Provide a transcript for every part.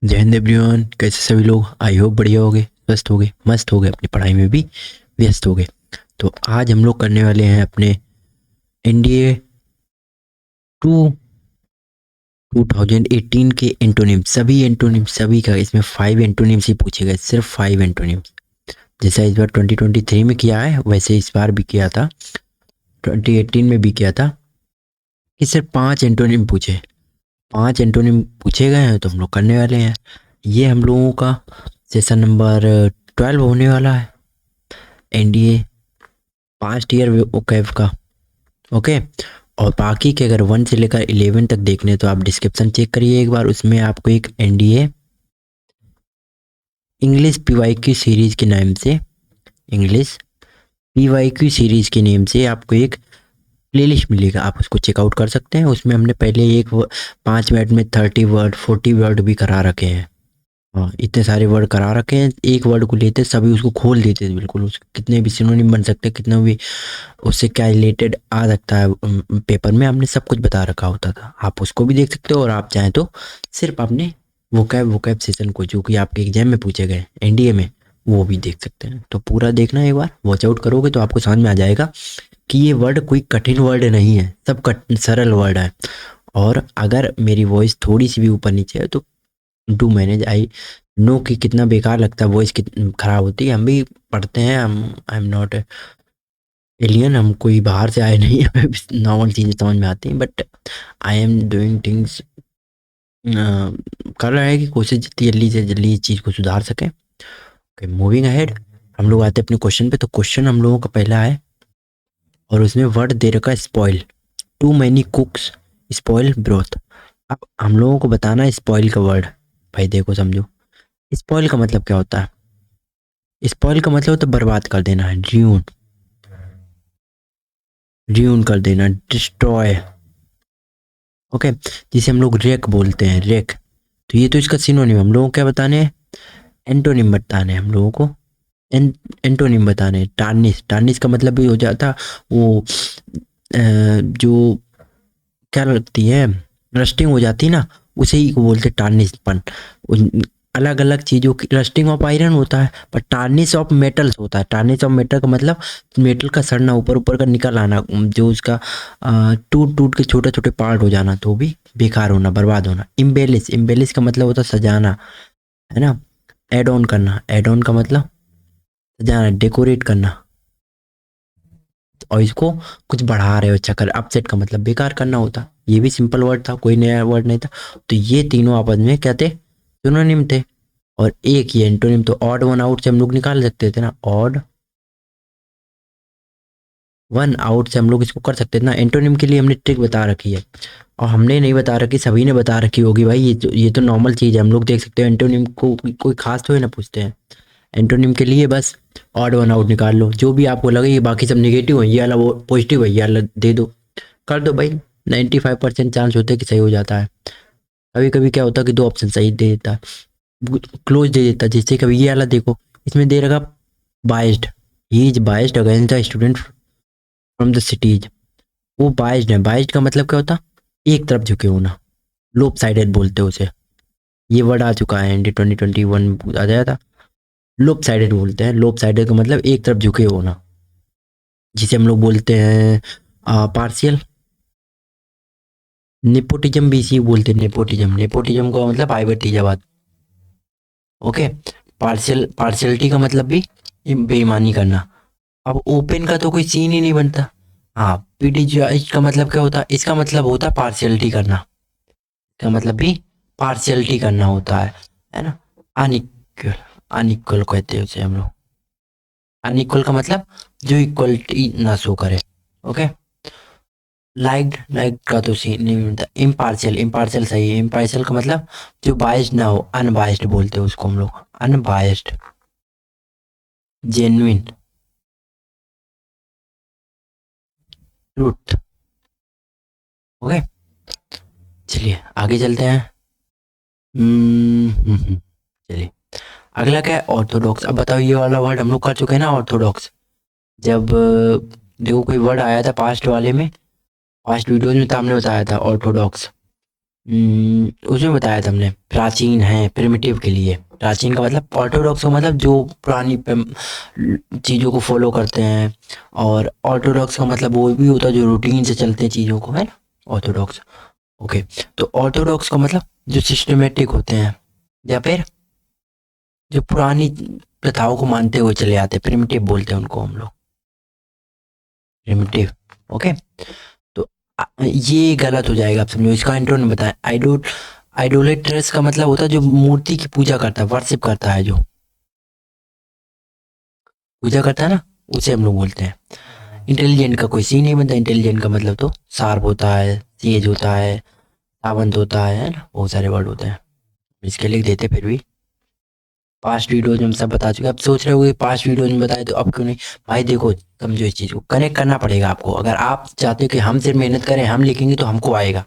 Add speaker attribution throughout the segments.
Speaker 1: जय हिंद एवरीवन। कैसे सभी लोग? आई होप बढ़िया होगे, स्वस्थ होगे, मस्त होगे, अपनी पढ़ाई में भी व्यस्त होगे। तो आज हम लोग करने वाले हैं अपने एनडीए टू 2018 के एंटोनिम, सभी एंटोनिम, सभी का इसमें 5 एंटोनिम्स ही पूछे गए, सिर्फ 5 एंटोनिम्स। जैसा इस बार 2023 में किया है वैसे इस बार भी किया था, 2018 में भी किया था कि सिर्फ 5 एंटोनिम पूछे, 5 एंटोनिम पूछे गए हैं तो हम लोग करने वाले हैं। ये हम लोगों का सेशन नंबर 12 होने वाला है, एनडीए पास्ट ईयर ओकेव का। ओके। और बाकी के अगर 1 से लेकर 11 तक देखने तो आप डिस्क्रिप्शन चेक करिए एक बार, उसमें आपको एक एनडीए इंग्लिश पीवाईक्यू सीरीज के नाम से, इंग्लिश पीवाईक्यू सीरीज के नेम से आपको एक प्लेलिस्ट मिलेगा, आप उसको चेकआउट कर सकते हैं। उसमें हमने पहले 5 मिनट में 30 वर्ड 40 वर्ड भी करा रखे हैं। हाँ, इतने सारे वर्ड करा रखे हैं, एक वर्ड को लेते सभी उसको खोल देते थे बिल्कुल, उसके कितने भी सिनोनिम बन सकते हैं, कितना भी उससे क्या रिलेटेड आ सकता है। पेपर में हमने सब कुछ बता रखा होता था, आप उसको भी देख सकते हो। और आप चाहें तो सिर्फ अपने वोकैब सेशन को जो कि आपके एग्जाम में पूछे गए एनडीए में, वो भी देख सकते हैं। तो पूरा देखना, एक बार वॉच आउट करोगे तो आपको समझ में आ जाएगा कि ये वर्ड कोई कठिन वर्ड नहीं है, सब सरल वर्ड है। और अगर मेरी वॉइस थोड़ी सी भी ऊपर नीचे है तो डू मैनेज। आई नो कि कितना बेकार लगता है, वॉइस कितनी खराब होती है, हम भी पढ़ते हैं, हम आई एम नॉट एलियन, हम कोई बाहर से आए नहीं, हमें नॉर्मल चीज़ें समझ में आती हैं, but I am doing things, कर रहा है कि कोशिश जितनी जल्दी से जल्दी इस चीज़ को सुधार सकें। ओके, मूविंग अहेड, हम लोग आते हैं अपने क्वेश्चन पे। तो क्वेश्चन हम लोगों का पहला है और उसमें वर्ड दे रखा है spoil. Too many cooks spoil broth. अब हम लोगों को बताना है स्पॉइल का वर्ड। भाई देखो समझो, स्पॉइल का मतलब क्या होता है? स्पॉइल का मतलब होता है बर्बाद कर देना है, ड्यून, ड्यून कर देना, डिस्ट्रॉय। ओके, जिसे हम लोग रेक बोलते हैं, रेक। तो ये तो इसका सिनोनिम, हम लोगों को क्या बताने हैं? एंटोनिम बताने हैं हम लोगों को, एंटोनिम बताने हैं। टार्निश, टार्निश का मतलब भी हो जाता वो जो क्या लगती है, रस्टिंग हो जाती है ना, उसे ही को बोलते टार्निशपन। अलग अलग चीज़ों की रस्टिंग ऑफ आयरन होता है, पर टार्निश ऑफ मेटल्स होता है। टार्निश ऑफ मेटल का मतलब मेटल का सड़ना, ऊपर ऊपर का निकल आना, जो उसका टूट टूट के छोटे छोटे पार्ट हो जाना, तो भी बेकार होना, बर्बाद होना। इम्बेलिश, इम्बेलिश का मतलब होता है सजाना, है ना। एड ऑन करना, एड ऑन का मतलब सजाना, डेकोरेट करना। और इसको कुछ बढ़ा रहे हो, अच्छा कर। अपसेट का मतलब बेकार करना होता। ये भी सिंपल वर्ड था, कोई नया वर्ड नहीं था। तो ये तीनों आपस में क्या थे? सिनोनिम थे। और एक ये एंटोनिम, तो ऑड वन आउट से हम लोग निकाल सकते थे ना, ऑड वन आउट से हम लोग इसको कर सकते थे ना। एंटोनिम के लिए हमने ट्रिक बता रखी है, और हमने नहीं बता रखी, सभी ने बता रखी होगी भाई। ये तो नॉर्मल चीज़ है, हम लोग देख सकते हैं। एंटोनिम को कोई खास थोड़ी ना पूछते हैं। एंटोनिम के लिए बस ऑड वन आउट निकाल लो, जो भी आपको लगे ये बाकी सब नेगेटिव है, ये वाला वो पॉजिटिव है, ये वाला दे दो, कर दो भाई। 95% चांस होते हैं कि सही हो जाता है। कभी कभी क्या होता है कि दो ऑप्शन सही दे देता है, क्लोज दे देता है। जैसे कभी ये वाला देखो, इसमें दे रखा biased, he is biased against the student from the cities. वो बाइस्ड है, बाइस्ड का मतलब क्या होता? एक तरफ झुके होना, लोप साइडेड बोलते हैं उसे। ये वर्ड आ चुका है एंडी 2021 आ जाया था। लोप साइडेड बोलते हैं, लोप साइडेड का मतलब एक तरफ झुके होना, जिसे हम लोग बोलते हैं पार्शियल। नेपोटिज्म भी इसी को बोलते हैं, नेपोटिज्म। नेपोटिज्म का मतलब आइवरतीजावाद। ओके। पार्शियल, पार्शियलिटी का मतलब भी बेईमानी करना। अब ओपन का तो कोई सीन ही नहीं बनता। हाँ, पीटीजी का मतलब क्या होता है? इसका मतलब होता है पार्शियलिटी करना, का मतलब भी पार्शियलिटी करना होता है ना। अनइक्वल, अनइक्वल कहते हैं उसे हम लोग। अनइक्वल का मतलब जो इक्वलिटी ना शो करे। ओके। लाइक्ड, लाइक का तो सीन नहीं मिलता। इम्पार्शियल, इम्पार्शियल सही है। इम्पार्शियल का मतलब जो बाइस्ड ना हो, अनबाइस्ड बोलते हैं उसको हम लोग, अनबाइस्ड। Genuine, truth. ओके, चलिए आगे चलते हैं। चलिए, अगला क्या है? ऑर्थोडॉक्स। अब बताओ, ये वाला वर्ड हम लोग कर चुके हैं ना, ऑर्थोडॉक्स। जब देखो कोई वर्ड आया था पास्ट वाले में, पास्ट वीडियोज में, तो हमने बताया था ऑर्थोडॉक्स। उसमें बताया था हमने प्राचीन है प्रिमिटिव के लिए। प्राचीन का मतलब ऑर्थोडॉक्स का मतलब जो पुरानी चीज़ों को फॉलो करते हैं, और ऑर्थोडॉक्स का मतलब वो भी होता है जो रूटीन से चलते हैं चीज़ों को, है ना, ऑर्थोडॉक्स। ओके, तो ऑर्थोडॉक्स का मतलब जो सिस्टमेटिक होते हैं, या फिर जो पुरानी प्रथाओं को मानते हुए चले आते हैं, प्रिमिटिव बोलते हैं उनको हम लोग, प्रिमिटिव। ओके, तो ये गलत हो जाएगा, आप समझो। इसका इंट्रो ने बताया आइडोलेट्रस का मतलब होता है जो मूर्ति की पूजा करता है, वर्शिप करता है, जो पूजा करता है ना, उसे हम लोग बोलते हैं। इंटेलिजेंट का कोई सीन नहीं बनता। इंटेलिजेंट का मतलब तो शार्प होता है, तेज होता है, सावंत होता है ना, बहुत सारे वर्ड होते हैं, इसके लिख देते फिर भी। पास्ट वीडियोज में हम सब बता चुके हैं। अब सोच रहे हो कि पास्ट वीडियोज में बताए तो अब क्यों नहीं। भाई देखो, समझो इस चीज़ को, कनेक्ट करना पड़ेगा आपको। अगर आप चाहते हो कि हम सिर्फ मेहनत करें, हम लिखेंगे तो हमको आएगा,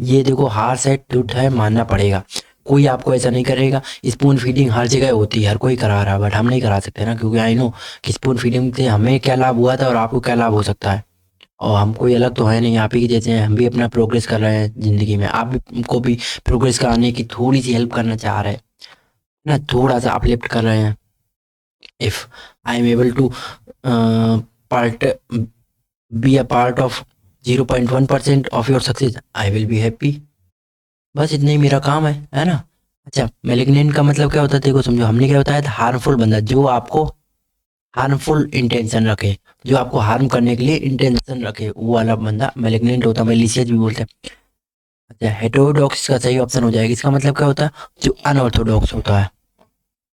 Speaker 1: ये देखो हार से टूट है, मानना पड़ेगा। कोई आपको ऐसा नहीं करेगा। स्पून फीडिंग हर जगह होती है, हर कोई करा रहा है, बट हम नहीं करा सकते ना, क्योंकि आई नो कि स्पून फीडिंग से हमें क्या लाभ हुआ था और आपको क्या लाभ हो सकता है। और हम कोई अलग तो है नहीं, आप ही के जैसे हैं, हम भी अपना प्रोग्रेस कर रहे हैं ज़िंदगी में। आप भी को भी प्रोग्रेस कराने की थोड़ी सी हेल्प करना चाह रहे हैं ना, थोड़ा सा अपलिफ्ट कर रहे हैं। If I am able to part be a part of 0.1% of your success, I will be happy. बस इतना ही मेरा काम है ना। अच्छा, मेलिग्नेंट का मतलब क्या होता है, देखो समझो, हमने क्या बताया था, हार्मफुल बंदा, जो आपको हार्मफुल इंटेंशन रखे, जो आपको हार्म करने के लिए इंटेंशन रखे, वो वाला बंदा मेलिग्नेंट होता है, मेलिशियस भी बोलते हैं। अच्छा, हेटेरोडॉक्स का सही ऑप्शन हो जाएगा। इसका मतलब क्या होता है, जो अनऑर्थोडॉक्स होता है।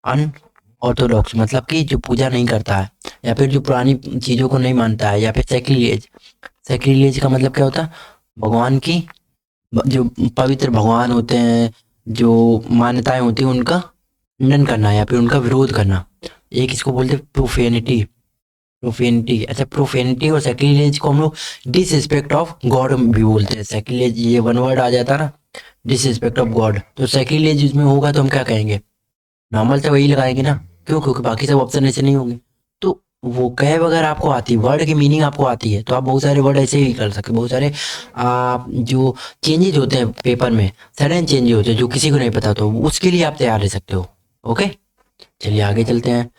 Speaker 1: अनऑर्थोडॉक्स मतलब कि जो पूजा नहीं करता है, या फिर जो पुरानी चीज़ों को नहीं मानता है, या फिर सैक्रिलेज। सैक्रिलेज का मतलब क्या होता है, भगवान की जो पवित्र भगवान होते हैं, जो मान्यताएं होती हैं, उनका खंडन करना या फिर उनका विरोध करना। एक इसको बोलते हैं प्रोफेनिटी। प्रोफेनिटी, अच्छा, प्रोफेनिटी और सैक्रिलेज को हम लोग डिसरिस्पेक्ट ऑफ गॉड भी बोलते हैं। सैक्रिलेज, ये वन वर्ड आ जाता है ना, डिसरिस्पेक्ट ऑफ गॉड, तो सैक्रिलेज इसमें होगा तो हम क्या कहेंगे, नॉर्मल से वही लगाएंगे ना। क्यों, क्योंकि बाकी सब ऑप्शन ऐसे नहीं होंगे। तो वो कहे अगर आपको आती है, वर्ड की मीनिंग आपको आती है, तो आप बहुत सारे वर्ड ऐसे ही कर सकते हैं। बहुत सारे जो चेंजेज होते हैं पेपर में, सडन चेंजेज होते हैं जो किसी को नहीं पता, तो उसके लिए आप तैयार रह सकते हो। ओके, चलिए आगे चलते हैं।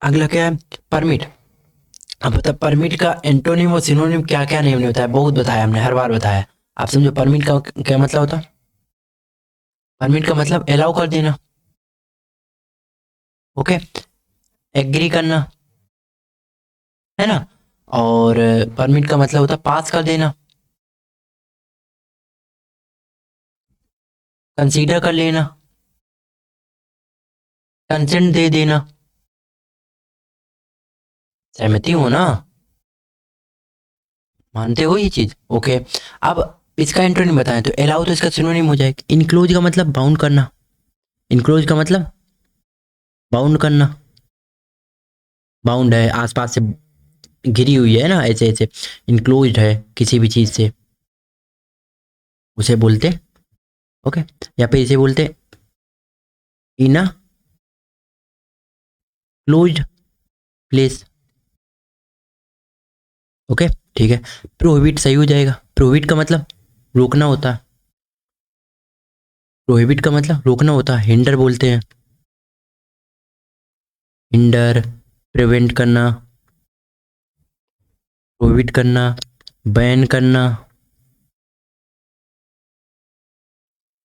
Speaker 1: अगला क्या है, परमिट। अब बता, परमिट का एंटोनिम और सिनोनिम क्या क्या नहीं हमने बताया, बहुत बताया हमने, हर बार बताया। आप समझो परमिट का क्या मतलब होता है। परमिट का मतलब अलाउ कर देना। ओके, एग्री करना, है ना। और परमिट का मतलब होता है पास कर देना, कंसीडर कर लेना, कंसेंट दे देना। सहमति हो ना, मानते हो ये चीज। ओके, अब इसका एंटोनिम बताएं तो अलाउ तो इसका सिनोनिम हो जाएगा। इनक्लोज का मतलब बाउंड करना। इनक्लोज का मतलब बाउंड करना। बाउंड है, आसपास से घिरी हुई है ना, ऐसे ऐसे इनक्लोज है किसी भी चीज से, उसे बोलते। ओके, या फिर इसे बोलते इन अ क्लोज्ड प्लेस। ओके, ठीक है। प्रोहिबिट सही हो जाएगा। प्रोहिबिट का मतलब रोकना होता है। प्रोहिबिट का मतलब रोकना होता है, हिंडर बोलते हैं। हिंडर, प्रिवेंट करना, प्रोहिबिट करना, बैन करना।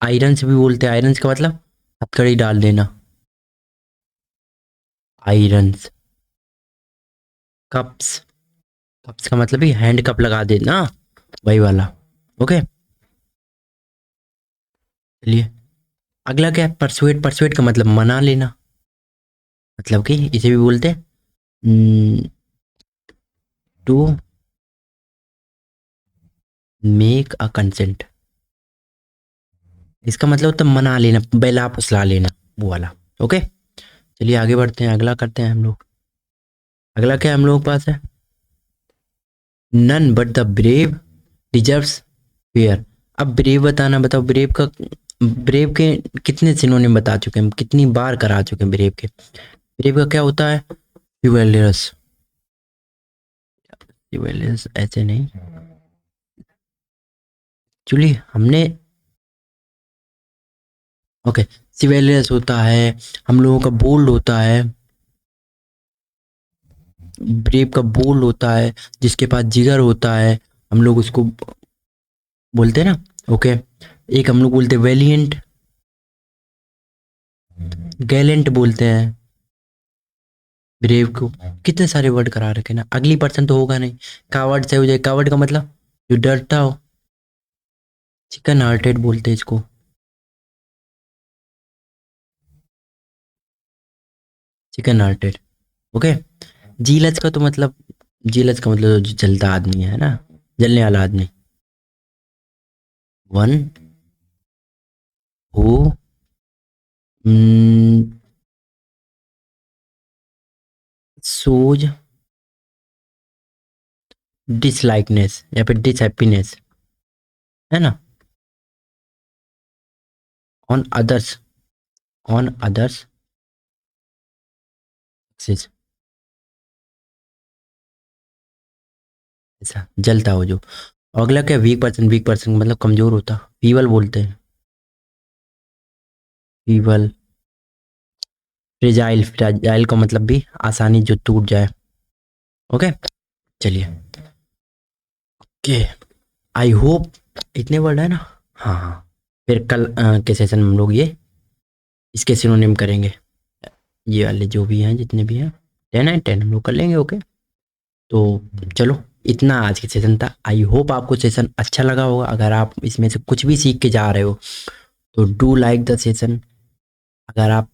Speaker 1: आयरन्स भी बोलते हैं। आयरन्स का मतलब हथकड़ी डाल देना। आयरन्स। कप्स। कप्स का मतलब ही हैंड कप लगा देना, वही वाला। ओके, चलिए अगला क्या है, परसुएट। परसुएट का मतलब मना लेना, मतलब कि इसे भी बोलते हैं टू मेक अ कंसेंट। इसका मतलब होता है मना लेना, बेला फुसला लेना, वो वाला। ओके, चलिए आगे बढ़ते हैं, अगला करते हैं हम लोग। अगला क्या हम लोग के पास है, none but the brave deserves fair. अब ब्रेव बताना, बताओ ब्रेव का, ब्रेव के कितने सिनोनिम बता चुके हैं हम, कितनी बार करा चुके हैं ब्रेव के। ब्रेव का क्या होता है, चिवेलियस। चिवेलियस ऐसे नहीं, एक्चुअली हमने ओके सिवेलियस होता है, हम लोगों का बोल्ड होता है, ब्रेव का बोल्ड होता है, जिसके पास जिगर होता है, हम लोग उसको बोलते हैं ना। ओके एक हम लोग बोलते हैं वेलिएंट, गैलेंट बोलते हैं ब्रेव को। कितने सारे वर्ड करा रखे ना, अगली पर्सन तो होगा नहीं, कावर्ड से हो जाए। कावर्ड का मतलब जो डरता हो, चिकन हार्टेड बोलते हैं इसको। Chicken hearted. ओके जीलच का तो मतलब, जीलच का मतलब जो जलता आदमी है ना, जलने वाला आदमी। वन हु सोज डिसलाइकनेस या फिर डिसहैप्पीनेस, है ना, ऑन अदर्स, ऑन अदर्स ऐसा जलता हो जो। अगला क्या, वीक पर्सन, वीक पर्सन मतलब कमजोर होता, फीवल बोलते हैं, फीवल। फ्रेजाइल, फ्रेजाइल का मतलब भी आसानी जो टूट जाए। ओके चलिए के आई होप इतने वर्ड है ना। हाँ हाँ फिर कल के सेशन में हम लोग ये इसके सिनोनिम करेंगे, ये वाले जो भी हैं जितने भी हैं, 10 हम लोग कर लेंगे। ओके तो चलो इतना आज के सेशन था। आई होप आपको सेशन अच्छा लगा होगा। अगर आप इसमें से कुछ भी सीख के जा रहे हो तो डू लाइक द सेशन। अगर आप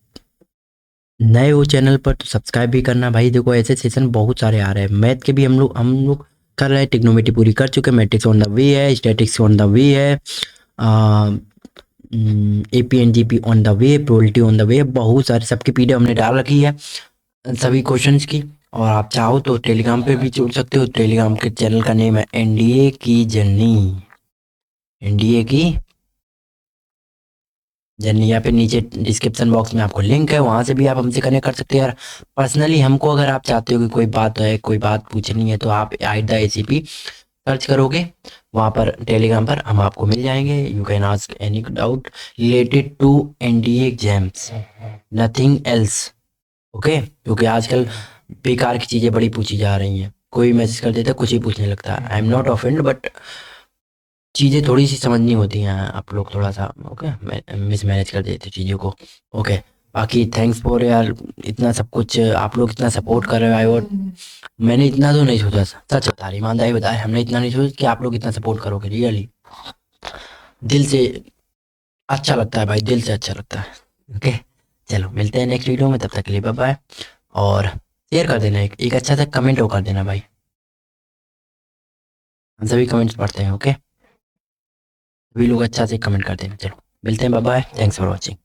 Speaker 1: नए हो चैनल पर तो सब्सक्राइब भी करना भाई। देखो ऐसे सेशन बहुत सारे आ रहे हैं, मैथ के भी हम लोग कर रहे हैं, ट्रिग्नोमेट्री पूरी कर चुके हैं, मैट्रिक्स ऑन द वे है, स्टैटिक्स ऑन द वे है, AP and GP on the way, probability on the way, बहुत सारे सबकी पीडीएफ हमने डाल रखी है सभी क्वेश्चंस की। और आप चाहो तो टेलीग्राम पे भी जुड़ सकते हो। टेलीग्राम के चैनल का नेम है एनडीए की जर्नी, एनडीए की जर्नी, या फिर नीचे डिस्क्रिप्शन बॉक्स में आपको लिंक है, वहां से भी आप हमसे कनेक्ट कर सकते हैं यार। पर्सनली हमको अगर आप चाहते हो कि कोई बात है, कोई बात पूछनी है, तो आप आइट द एसीपी सर्च करोगे, वहाँ पर टेलीग्राम पर हम आपको मिल जाएंगे। You can ask any doubt related to NDA exams, nothing else. Okay क्योंकि आजकल बेकार की चीज़ें बड़ी पूछी जा रही हैं, कोई मैसेज कर देता है कुछ ही पूछने लगता है। I am not offend but चीज़ें थोड़ी सी समझनी होती हैं, आप लोग थोड़ा सा ओके मिस मैनेज कर देते चीज़ों को। ओके बाकी थैंक्स फॉर यार, इतना सब कुछ आप लोग इतना सपोर्ट कर रहे हो। आई और मैंने इतना तो नहीं सोचा, सच बता रही ईमानदारी बताए, हमने इतना नहीं सोचा कि आप लोग इतना सपोर्ट करोगे। रियली दिल से अच्छा लगता है भाई, दिल से अच्छा लगता है। ओके चलो मिलते हैं नेक्स्ट वीडियो में, तब तक के लिए बाय बाय। और शेयर कर देना, एक अच्छा सा कमेंट वो कर देना भाई, हम सभी कमेंट्स पढ़ते हैं। ओके सभी लोग अच्छा से कमेंट कर देना। चलो मिलते हैं, bye bye, thanks for watching.